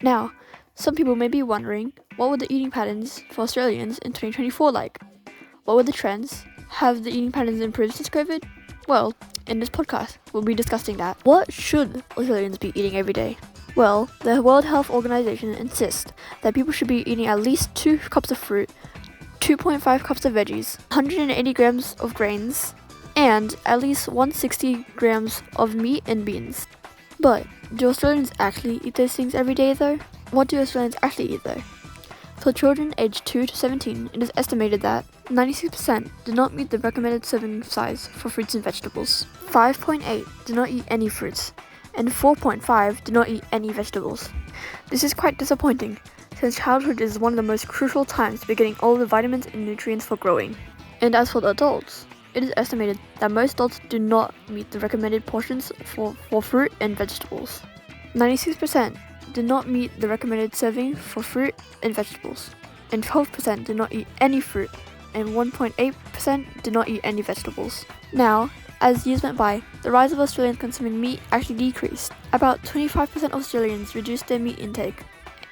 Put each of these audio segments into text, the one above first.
Now, some people may be wondering, what were the eating patterns for Australians in 2024 like? What were the trends? Have the eating patterns improved since COVID? Well, in this podcast, we'll be discussing that. What should Australians be eating every day? Well, the World Health Organization insists that people should be eating at least 2 cups of fruit, 2.5 cups of veggies, 180 grams of grains, and at least 160 grams of meat and beans. But do Australians actually eat those things every day though? What do Australians actually eat though? For children aged 2 to 17, it is estimated that 96% do not meet the recommended serving size for fruits and vegetables. 5.8 do not eat any fruits, and 4.5 do not eat any vegetables. This is quite disappointing, since childhood is one of the most crucial times to be getting all the vitamins and nutrients for growing. And as for the adults, it is estimated that most adults do not meet the recommended portions for fruit and vegetables. 96% do not meet the recommended serving for fruit and vegetables, and 12% do not eat any fruit, and 1.8% do not eat any vegetables. Now, as years went by, the rise of Australians consuming meat actually decreased. About 25% of Australians reduced their meat intake,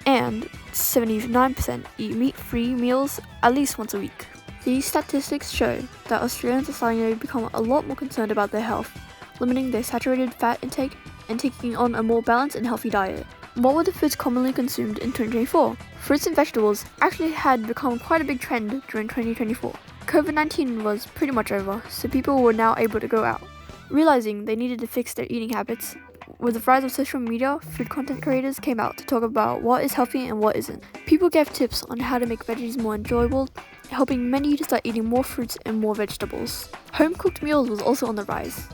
and 79% eat meat-free meals at least once a week. These statistics show that Australians are starting to become a lot more concerned about their health, limiting their saturated fat intake and taking on a more balanced and healthy diet. What were the foods commonly consumed in 2024? Fruits and vegetables actually had become quite a big trend during 2024. COVID-19 was pretty much over, so people were now able to go out. Realizing they needed to fix their eating habits, with the rise of social media, food content creators came out to talk about what is healthy and what isn't. People gave tips on how to make veggies more enjoyable, helping many to start eating more fruits and more vegetables. Home-cooked meals was also on the rise.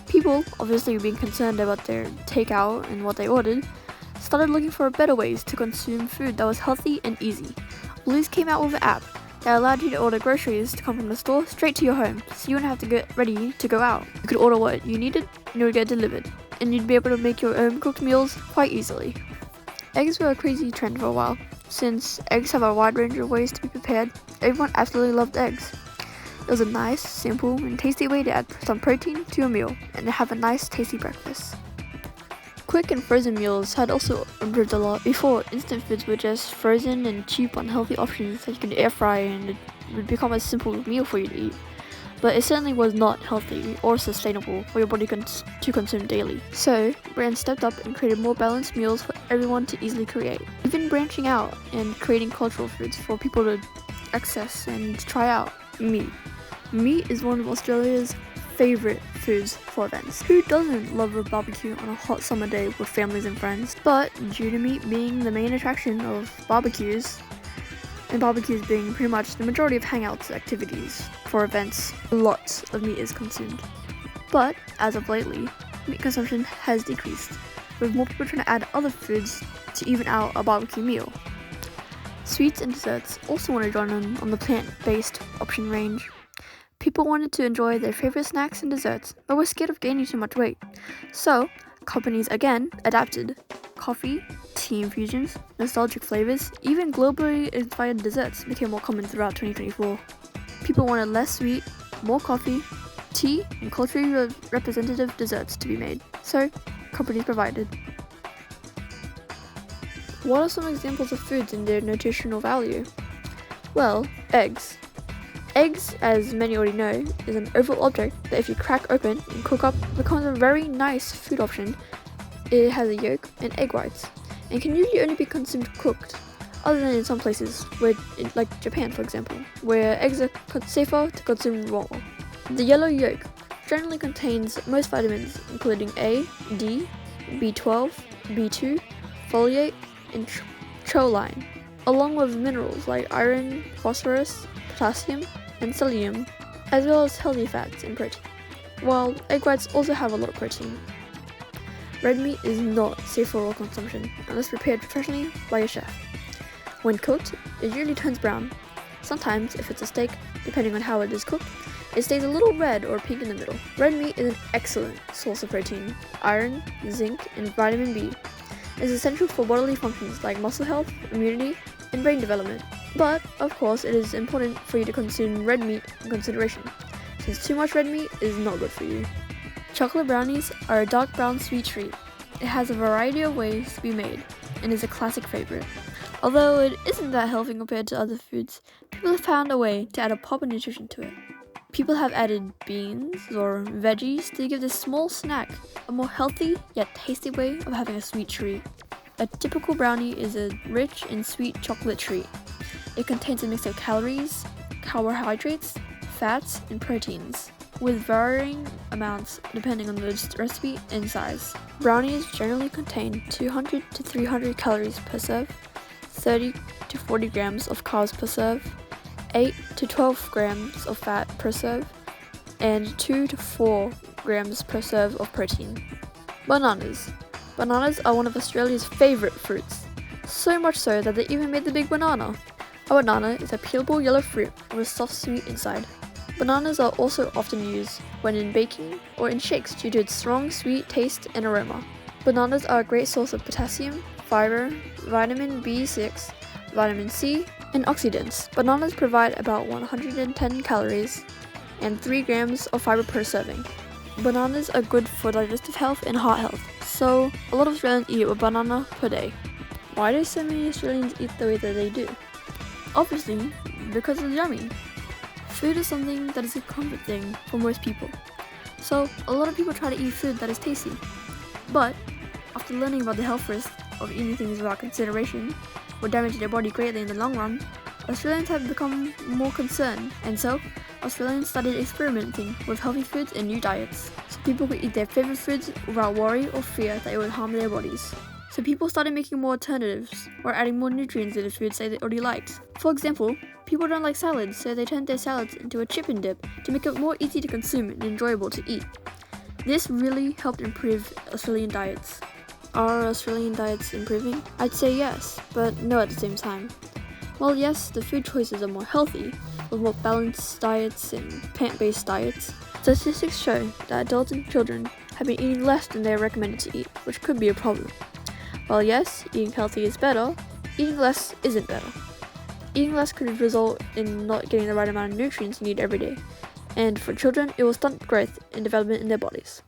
People, obviously being concerned about their takeout and what they ordered, started looking for better ways to consume food that was healthy and easy. Woolies came out with an app that allowed you to order groceries to come from the store straight to your home, so you wouldn't have to get ready to go out. You could order what you needed and it would get delivered, and you'd be able to make your own cooked meals quite easily. Eggs were a crazy trend for a while. Since eggs have a wide range of ways to be prepared, everyone absolutely loved eggs. It was a nice, simple, and tasty way to add some protein to your meal and have a nice, tasty breakfast. Quick and frozen meals had also improved a lot. Before, instant foods were just frozen and cheap, unhealthy options that you could air fry and it would become a simple meal for you to eat. But it certainly was not healthy or sustainable for your body to consume daily. So, brands stepped up and created more balanced meals for everyone to easily create. Even branching out and creating cultural foods for people to access and try out. Meat. Meat is one of Australia's favorite foods for events. Who doesn't love a barbecue on a hot summer day with families and friends? But due to meat being the main attraction of barbecues, and barbecues being pretty much the majority of hangouts activities for events, lots of meat is consumed. But as of lately, meat consumption has decreased, with more people trying to add other foods to even out a barbecue meal. Sweets and desserts also want to join on the plant-based option range. People wanted to enjoy their favorite snacks and desserts, but were scared of gaining too much weight. So, companies again adapted. Coffee, tea infusions, nostalgic flavors, even globally inspired desserts became more common throughout 2024. People wanted less sweet, more coffee, tea, and culturally representative desserts to be made, so companies provided. What are some examples of foods and their nutritional value? Well, eggs. Eggs, as many already know, is an oval object that if you crack open and cook up, becomes a very nice food option. It has a yolk and egg whites, and can usually only be consumed cooked, other than in some places, like Japan for example, where eggs are safer to consume raw. The yellow yolk generally contains most vitamins including A, D, B12, B2, folate, and choline, along with minerals like iron, phosphorus, potassium, and selenium, as well as healthy fats and protein, while egg whites also have a lot of protein. Red meat is not safe for raw consumption unless prepared professionally by a chef. When cooked, it usually turns brown. Sometimes, if it's a steak, depending on how it is cooked, it stays a little red or pink in the middle. Red meat is an excellent source of protein, iron, zinc, and vitamin B. It is essential for bodily functions like muscle health, immunity, and brain development. But, of course, it is important for you to consume red meat in consideration, since too much red meat is not good for you. Chocolate brownies are a dark brown sweet treat. It has a variety of ways to be made, and is a classic favorite. Although it isn't that healthy compared to other foods, people have found a way to add a pop of nutrition to it. People have added beans or veggies to give this small snack a more healthy yet tasty way of having a sweet treat. A typical brownie is a rich and sweet chocolate treat. It contains a mix of calories, carbohydrates, fats, and proteins, with varying amounts depending on the recipe and size. Brownies generally contain 200 to 300 calories per serve, 30 to 40 grams of carbs per serve, 8 to 12 grams of fat per serve, and 2 to 4 grams per serve of protein. Bananas. Bananas are one of Australia's favourite fruits, so much so that they even made the big banana. A banana is a peelable yellow fruit with a soft sweet inside. Bananas are also often used when in baking or in shakes due to its strong sweet taste and aroma. Bananas are a great source of potassium, fiber, vitamin B6, vitamin C, and oxidants. Bananas provide about 110 calories and 3 grams of fiber per serving. Bananas are good for digestive health and heart health, so a lot of Australians eat a banana per day. Why do so many Australians eat the way that they do? Obviously, because it's yummy. Food is something that is a comfort thing for most people, so a lot of people try to eat food that is tasty. But after learning about the health risks of eating things without consideration will damage their body greatly in the long run, Australians have become more concerned, and so Australians started experimenting with healthy foods and new diets, so people could eat their favorite foods without worry or fear that it would harm their bodies. So people started making more alternatives, or adding more nutrients to the foods they already liked. For example, people don't like salads, so they turned their salads into a chip and dip to make it more easy to consume and enjoyable to eat. This really helped improve Australian diets. Are Australian diets improving? I'd say yes, but no at the same time. While yes, the food choices are more healthy, with more balanced diets and plant-based diets, statistics show that adults and children have been eating less than they are recommended to eat, which could be a problem. While yes, eating healthy is better, eating less isn't better. Eating less could result in not getting the right amount of nutrients you need every day, and for children, it will stunt growth and development in their bodies.